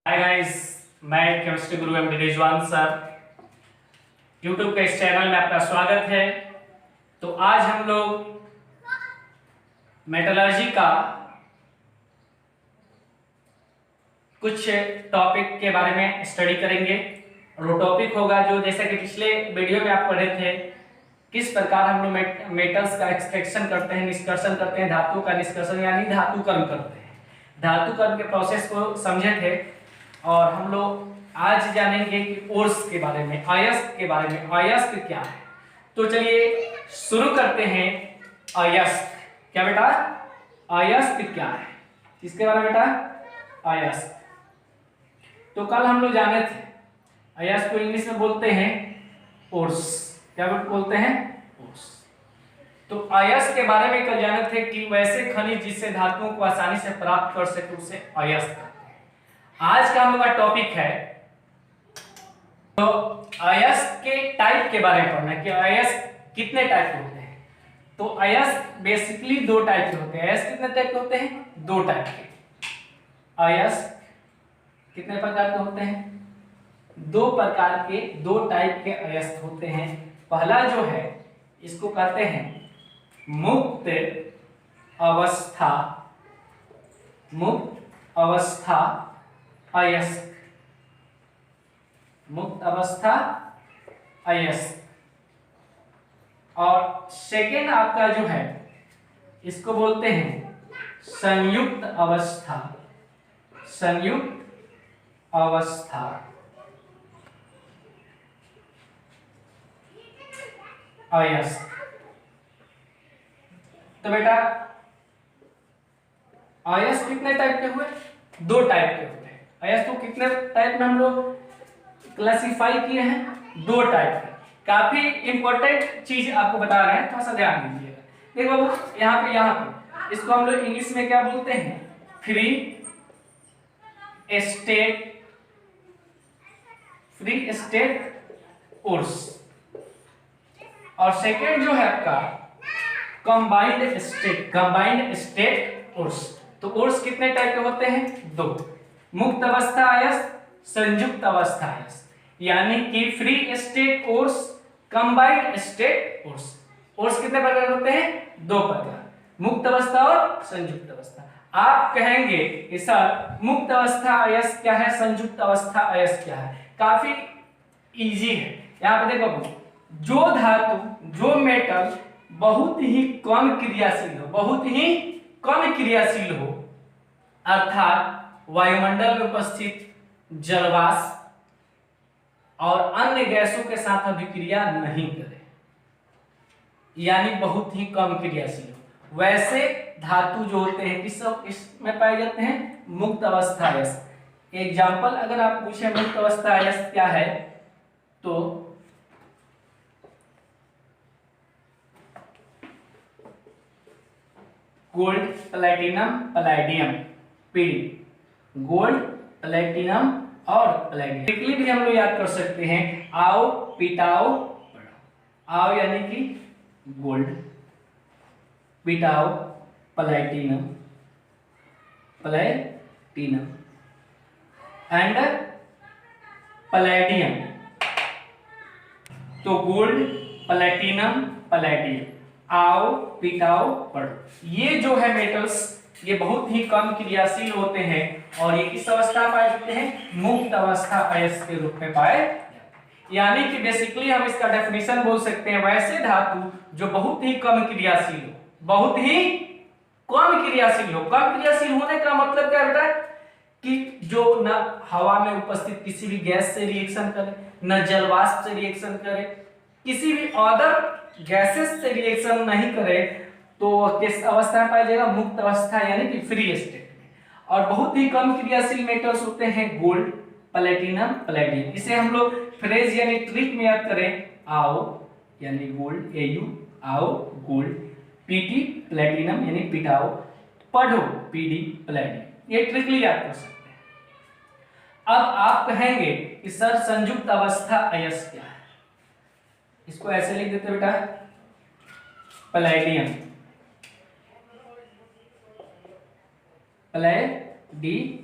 Hi guys, मैं chemistry गुरु MD Rizwan sir YouTube के इस चैनल में आपका स्वागत है। तो आज हम लोग मेटलर्जी का कुछ टॉपिक के बारे में स्टडी करेंगे और वो टॉपिक होगा जो जैसे कि पिछले वीडियो में आप पढ़े थे, किस प्रकार हम लोग मेटल्स का एक्सट्रैक्शन करते हैं, निष्कर्षण करते हैं, धातु का निष्कर्षण यानी धातुकर्म करते हैं। धातुकर्म के प्रोसेस को समझे थे और हम लोग आज जानेंगे कि ओर्स के बारे में, अयस्क के बारे में। अयस्क क्या है? तो चलिए शुरू करते हैं। अयस्क क्या बेटा? अयस्क क्या है? किसके बारे में बेटा? अयस्क। तो कल हम लोग जाने थे अयस्क को इंग्लिश में बोलते हैं ओर्स। क्या बोलते हैं? ओर्स। तो अयस्क के बारे में कल जाने थे कि वैसे खनिज जिससे धातुओं को आसानी से प्राप्त कर सके उसे अयस्क कहते हैं। आज का हम लोग का टॉपिक है तो अयस्क के टाइप के बारे में पढ़ना कि अयस्क कितने टाइप के होते हैं। तो अयस्क बेसिकली दो टाइप के होते हैं। अयस्क कितने टाइप के होते हैं? दो टाइप के। अयस्क कितने प्रकार के होते हैं? दो प्रकार के, दो टाइप के अयस्क होते हैं। पहला जो है इसको कहते हैं मुक्त अवस्था, मुक्त अवस्था अयस्क, मुक्त अवस्था अयस्क। और सेकेंड आपका जो है इसको बोलते हैं संयुक्त अवस्था, संयुक्त अवस्था अयस्क। तो बेटा अयस्क कितने टाइप के हुए? दो टाइप के हुए। अयस्क को कितने टाइप में हम लोग क्लासिफाई किए हैं? दो टाइप के। काफी इंपॉर्टेंट चीज आपको बता रहे हैं, थोड़ा सा ध्यान दीजिएगा। देखो बाबू, यहाँ पे इसको हम लोग इंग्लिश में क्या बोलते हैं? Free state, free state ores. और सेकेंड जो है आपका combined state, combined state ores. तो ओर्स कितने टाइप के होते हैं? दो। मुक्त अवस्था अयस्क, संयुक्त अवस्था अयस्क। यानी कि free state ores, combined state ores. Ores कितने प्रकार होते हैं? दो प्रकार, मुक्त अवस्था और संयुक्त अवस्था। आप कहेंगे कि सर मुक्त अवस्था अयस्क क्या है, संयुक्त अवस्था अयस्क क्या है? काफी इजी है। यहाँ पे देखो, जो धातु, जो मेटल बहुत ही कम क्रियाशील हो, बहुत ही कम क्रियाशील हो, अर्थात वायुमंडल में उपस्थित जलवाष्प और अन्य गैसों के साथ अभिक्रिया नहीं करे, यानी बहुत ही कम क्रियाशील हो, वैसे धातु जो होते हैं इसमें पाए जाते हैं मुक्त अवस्था अयस्क। एग्जाम्पल अगर आप पूछे मुक्त अवस्था अयस्क क्या है, तो gold, platinum, palladium, PD. Gold, platinum और पैलेडियम। ट्रिकली भी हम लोग याद कर सकते हैं, आओ पिटाओ पढ़ो। आओ यानी कि गोल्ड, पिटाओ प्लैटिनम, प्लैटिनम एंड पैलेडियम। तो गोल्ड, प्लैटिनम, पैलेडियम, आओ पिटाओ पढ़ो। ये जो है मेटल्स, ये बहुत ही कम क्रियाशील होते हैं और ये किस अवस्था पाए जाते हैं? मुक्त अवस्था अयस्क के रूप में पाए जाते हैं। यानी कि बेसिकली हम इसका डेफिनेशन बोल सकते हैं, वैसे धातु जो बहुत ही कम क्रियाशील हो, बहुत ही कम क्रियाशील हो। कम क्रियाशील होने का मतलब क्या बेटा? कि जो न हवा में उपस्थित किसी भी गैस से रिएक्शन करे, न जलवाष्प से रिएक्शन करे, किसी भी अदर गैसेस से रिएक्शन नहीं करे, तो किस अवस्था में पाया जाएगा? मुक्त अवस्था यानी कि फ्री स्टेट में। और बहुत ही कम क्रियाशील मेटल्स होते हैं गोल्ड, प्लैटिनम, पैलेडियम। इसे हम लोग फ्रेज यानी ट्रिक में याद करें, आओ यानी गोल्ड, एयू आओ गोल्ड, पीटी प्लैटिनम यानी पिटाओ, पढ़ो पीडी पैलेडियम। ये ट्रिकली याद कर सकते हैं। अब आप कहेंगे कि सर संयुक्त अवस्था अयस्क क्या है? इसको ऐसे लिख देते बेटा, पैलेडियम, पैलेडियम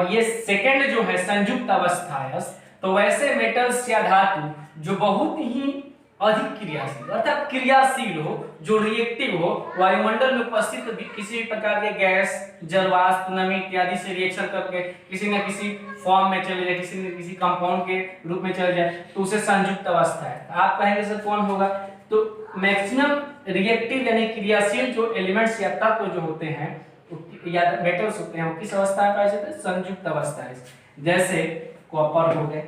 ये सेकंड जो है संयुक्त अवस्था है, तो वैसे मेटल्स या धातु जो बहुत ही अधिक क्रियाशील अर्थात क्रियाशील हो, जो रिएक्टिव हो, वायुमंडल में उपस्थित भी किसी भी प्रकार के गैस, जल वाष्प, नमी इत्यादि से रिएक्शन करके किसी न किसी फॉर्म में चले जाए, किसी न किसी कंपाउंड के रूप में चले जाए, तो उसे संयुक्त अवस्था है। आप कहेंगे सर कौन होगा, तो मैक्सिमम रिएक्टिव यानी क्रियाशील जो एलिमेंट्स या तत्व जो होते हैं या मेटल्स होते हैं वो किस अवस्था में पाए जाते हैं, संयुक्त अवस्था है। जैसे कॉपर हो गए,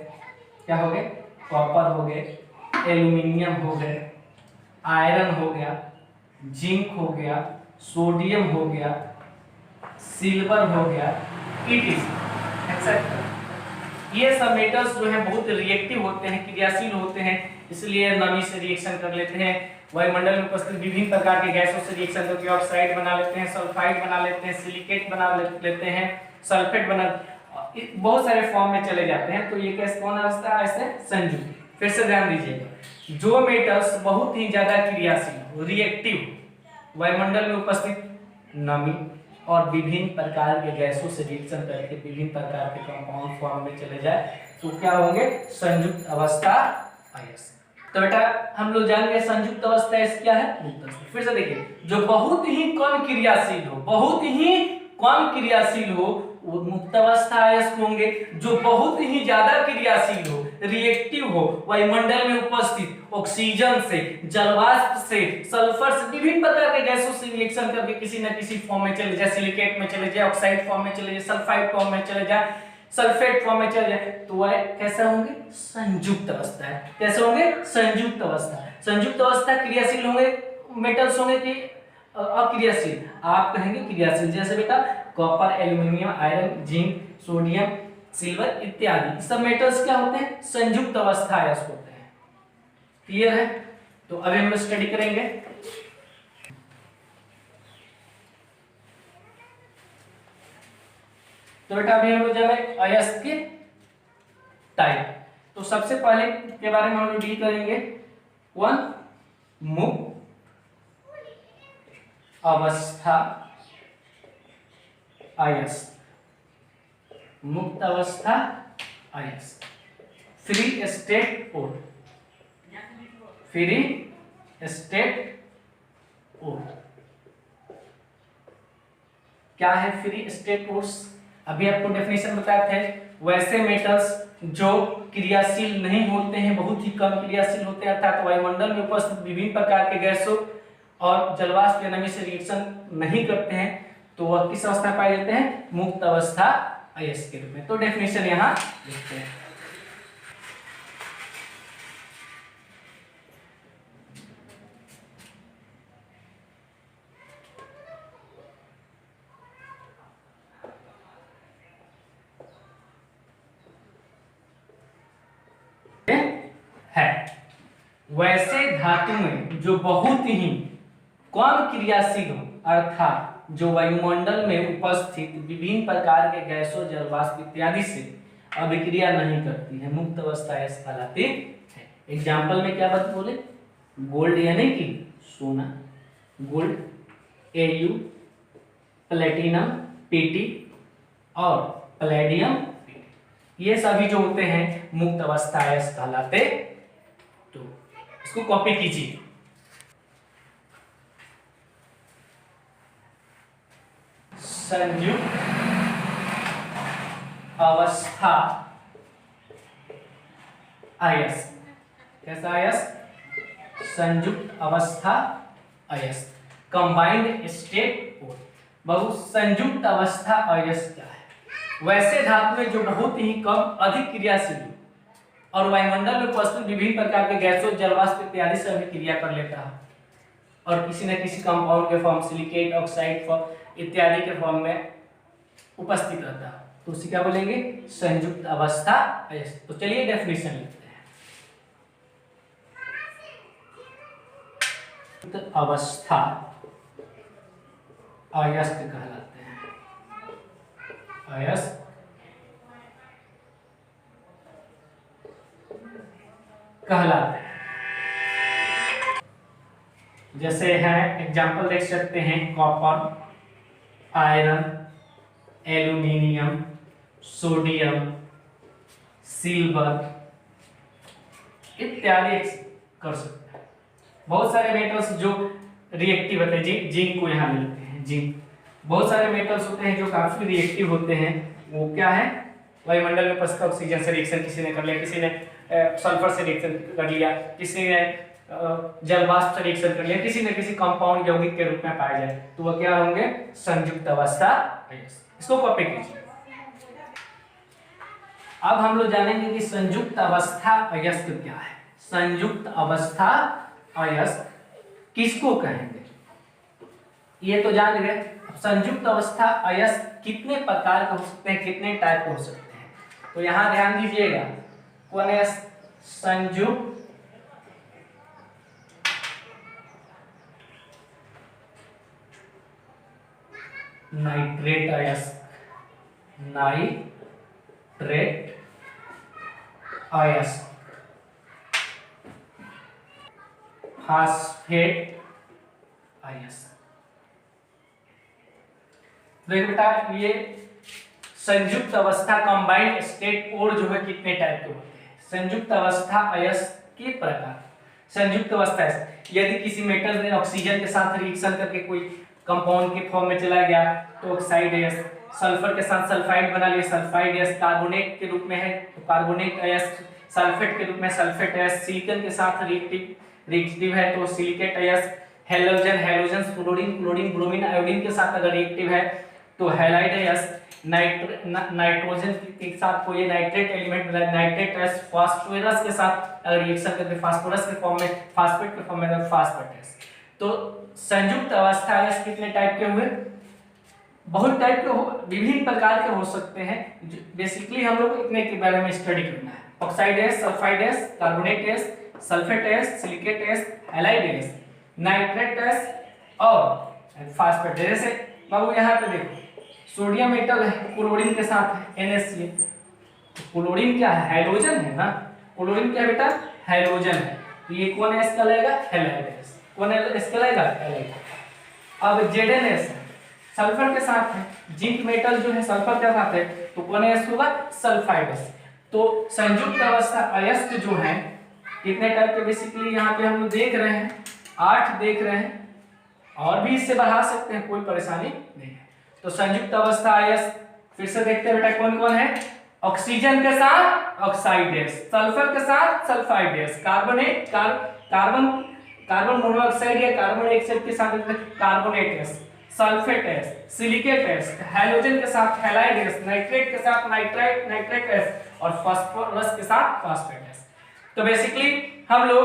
क्या हो गए, कॉपर हो गए, एल्यूमिनियम हो गए, आयरन हो गया, जिंक हो गया, सोडियम हो गया, सिल्वर हो गया, एक्सेट्रा। ये सब मेटल्स जो है बहुत रिएक्टिव होते हैं, क्रियाशील होते हैं, इसलिए नमी से रिएक्शन कर लेते हैं, वायुमंडल में उपस्थित विभिन्न प्रकार के गैसों से रिएक्शन करके ऑक्साइड बना लेते हैं, सल्फाइड बना लेते हैं, सिलिकेट बना लेते हैं, सल्फेट बना, बहुत सारे फॉर्म में चले जाते हैं। तो ये कैसे कौन अवस्था है, ऐसे संयुक्त। फिर से ध्यान दीजिएगा, जो मेटल्स बहुत ही ज्यादा क्रियाशील रिएक्टिव, वायुमंडल में उपस्थित नमी और विभिन्न प्रकार के गैसों से रिएक्शन करके विभिन्न प्रकार के कंपाउंड फॉर्म में चले जाए, तो क्या होंगे, संयुक्त अवस्था अयस्क। तो बेटा हम लोग जान गए संयुक्त अवस्था अयस्क क्या है, मुक्त अवस्था। फिर से देखिए, जो बहुत ही कम क्रियाशील हो, बहुत ही कम क्रियाशील हो वो मुक्त अवस्था अयस्क होंगे। जो बहुत ही ज्यादा क्रियाशील हो, रिएक्टिव हो, वायुमंडल में उपस्थित ऑक्सीजन से, जलवाष्प से, सल्फर से, विभिन्न प्रकार के गैसों से रिएक्शन करके किसी न किसी फॉर्म में चले जाए, सिलिकेट में चले जाए, ऑक्साइड फॉर्म में चले जाए, सल्फाइड फॉर्म में चले जाए, सल्फेट फॉर्म में चले जाए, तो वह कैसा होंगे, संयुक्त अवस्था है। कैसे होंगे, संयुक्त अवस्था। संयुक्त अवस्था क्रियाशील होंगे मेटल्स होंगे कि अक्रियाशील, आप कहेंगे क्रियाशील। जैसे बेटा copper, aluminium, iron, zinc, sodium, silver इत्यादि सब मेटल्स क्या होते हैं, संयुक्त अवस्था अयस्क होते हैं। क्लियर है। तो अभी हम लोग स्टडी करेंगे। तो बेटा अभी हम लोग जाने अयस्क के टाइप। तो सबसे पहले के बारे में हम लोग डील करेंगे, वन मुक्त अवस्था अयस्क, मुक्त अवस्था अयस्क, फ्री स्टेट और, फ्री स्टेट और क्या है फ्री स्टेट कोर्स, अभी आपको डेफिनेशन बताए थे। वैसे मेटल्स जो क्रियाशील नहीं होते हैं, बहुत ही कम क्रियाशील होते हैं, अर्थात वायुमंडल में उपस्थित विभिन्न प्रकार के गैसों और जलवाष्प या नमी से रिएक्शन नहीं करते हैं, तो वह किस अवस्था में पाए जाते हैं, मुक्त अवस्था अयस्क के रूप में। तो डेफिनेशन यहाँ लिखते हैं। है वैसे धातु में जो बहुत ही कम क्रियाशील हो, अर्थात जो वायुमंडल में उपस्थित विभिन्न प्रकार के गैसों, जलवाष्प इत्यादि से अभिक्रिया नहीं करती है, मुक्त अवस्था अयस्क कहलाती है। एग्जाम्पल में क्या बात बोले, गोल्ड यानी कि सोना, गोल्ड, Au, प्लेटिनम Pt और पैलेडियम, ये सभी जो होते हैं मुक्त अवस्था अयस्क कहलाते। तो इसको कॉपी कीजिए। संयुक्त अवस्था अयस्क, कैसा अयस्क, संयुक्त अवस्था अयस्क, कंबाइंड स्टेट और। बहुत संयुक्त अवस्था अयस्क क्या है, वैसे धातु में जो बहुत ही कम अधिक क्रियाशील और वायुमंडल में उपस्थित विभिन्न प्रकार के गैसों, जलवाष्प इत्यादि से अभिक्रिया कर लेता है और किसी न किसी कंपाउंड के फॉर्म, सिलिकेट, ऑक्साइड फॉर्म इत्यादि के फॉर्म में उपस्थित रहता है, तो उसे क्या बोलेंगे, संयुक्त अवस्था अयस्क। तो चलिए डेफिनेशन लिखते हैं। संयुक्त अवस्था अयस्क कहलाते हैं, अयस्क कहलाते हैं। जैसे है एग्जाम्पल देख सकते हैं, copper, iron, aluminium, sodium, silver इत्यादि कर सकते हैं। बहुत सारे मेटल्स जो रिएक्टिव होते हैं, जिंक को यहाँ मिलते हैं, जिंक। बहुत सारे मेटल्स होते हैं जो काफी रिएक्टिव होते हैं, वो क्या है, वायुमंडल में उपस्थित ऑक्सीजन से रिएक्शन किसी ने कर लिया, किसी ने सल्फर से रिएक्शन कर लिया, किसी ने जलवाष्प से रिएक्शन कर लिया, किसी न किसी कंपाउंड यौगिक के रूप में पाए जाए, तो वह क्या होंगे, संयुक्त अवस्था अयस्क। इसको कॉपी कीजिए। अब हम लोग जानेंगे कि संयुक्त अवस्था अयस्क क्या है। संयुक्त अवस्था अयस्क किसको कहेंगे, ये तो जान गए। संयुक्त अवस्था अयस्क कितने प्रकार के हो सकते हैं, कितने टाइप के हो सकते हैं, तो यहां ध्यान दीजिएगा। कौन है संयुक्त नाइट्रेट अयस्क, नाइट्रेट अयस्क, फास्फेट अयस्क। देखो बेटा, ये संयुक्त अवस्था कंबाइंड स्टेट कोड जो है कितने टाइप के होते हैं। संयुक्त अवस्था अयस्क के प्रकार। संयुक्त अवस्था यदि किसी मेटल ने ऑक्सीजन के साथ रिएक्शन करके कोई कंपाउंड के फॉर्म में चला गया तो ऑक्साइड अयस्क, सल्फर के साथ सल्फाइड बना लिया, सल्फाइड अयस्क, कार्बोनेट के रूप में है तो कार्बोनेट अयस्क, सल्फेट के रूप में सल्फेट अयस्क, सिलिकॉन के साथ रिएक्टिव है तो सिलिकेट अयस्क, halogen, halogen, fluorine, chlorine, bromine, iodine के साथ अगर रिएक्टिव है तो हैलाइड अयस्क, नाइट्रोजन के साथ कोई नाइट्रेट एलिमेंट नाइट्रेट अयस्क, फास्फोरस के साथ अगर रिएक्शन करके फास्फोरस के फॉर्म में, फास्फेट के फॉर्म में फास्फेट अयस्क। तो संयुक्त अवस्था अयस्क कितने टाइप के हुए, बहुत टाइप के हो, विभिन्न प्रकार के हो सकते हैं। बेसिकली हम लोग इतने के बारे में स्टडी करना है। ऑक्साइड अयस्क, सल्फाइड अयस्क, कार्बोनेट अयस्क, सल्फेट अयस्क, सिलिकेट अयस्क, हैलाइड अयस्क, नाइट्रेट अयस्क और फास्फेट। जैसे बाबू यहाँ पे देखो, सोडियम मेटल है, क्लोरीन के साथ है NaCl, क्लोरीन क्या है, हैलोजन है ना, क्लोरीन क्या है बेटा, हैलोजन है, तो ये कौन अयस्क कहलाएगा, हैलाइड अयस्क। कौन अयस्क कहलाएगा, हैलाइड। अब ZnS सल्फर के साथ है, जिंक मेटल जो है सल्फर के साथ है तो कौन अयस्क होगा, सल्फाइड अयस्क। तो संयुक्त अवस्था अयस्क जो है कितने टाइप के बेसिकली यहाँ पे हम लोग देख रहे हैं, 8 देख रहे हैं, और भी इससे बढ़ा सकते हैं, कोई परेशानी नहीं है। तो संयुक्त अवस्था अयस्क फिर से देखते हैं बेटा कौन कौन है, ऑक्सीजन के साथ ऑक्साइड अयस्क, सल्फर के साथ सल्फाइड अयस्क, कार्बन मोनोऑक्साइड या कार्बन डाइऑक्साइड के साथ कार्बोनेट अयस्क, सल्फेट अयस्क, सिलिकेट अयस्क, हैलोजन के साथ हैलाइड अयस्क, नाइट्रेट के साथ नाइट्रेट अयस्क और फास्फोरस के साथ फास्फेट अयस्क। तो बेसिकली हम लोग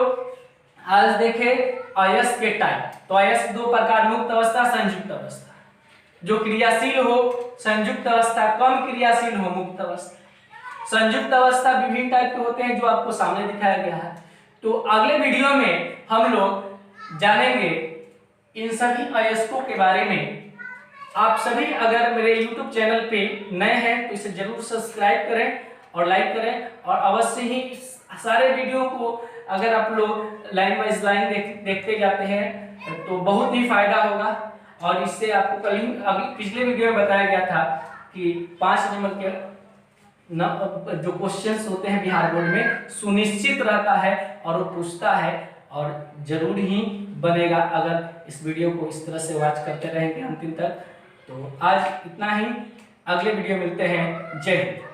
आज देखे अयस्क के टाइप। तो अयस्क दो प्रकार, मुक्त अवस्था, संयुक्त अवस्था। जो क्रियाशील हो संयुक्त अवस्था, कम क्रियाशील हो मुक्त अवस्था। संयुक्त अवस्था विभिन्न टाइप के होते हैं जो आपको सामने दिखाया गया है। तो अगले वीडियो में हम लोग जानेंगे इन सभी अयस्कों के बारे में। आप सभी अगर मेरे YouTube चैनल पे नए हैं तो इसे जरूर सब्सक्राइब करें और लाइक करें, और अवश्य ही सारे वीडियो को अगर आप लोग लाइन वाइज लाइन देखते जाते हैं तो बहुत ही फायदा होगा। और इससे आपको कल ही अभी पिछले वीडियो में बताया गया था कि 5 नंबर के जो क्वेश्चंस होते हैं बिहार बोर्ड में सुनिश्चित रहता है और वो पूछता है और जरूर ही बनेगा अगर इस वीडियो को इस तरह से वॉच करते रहेंगे अंतिम तक। तो आज इतना ही, अगले वीडियो मिलते हैं। जय हिंद।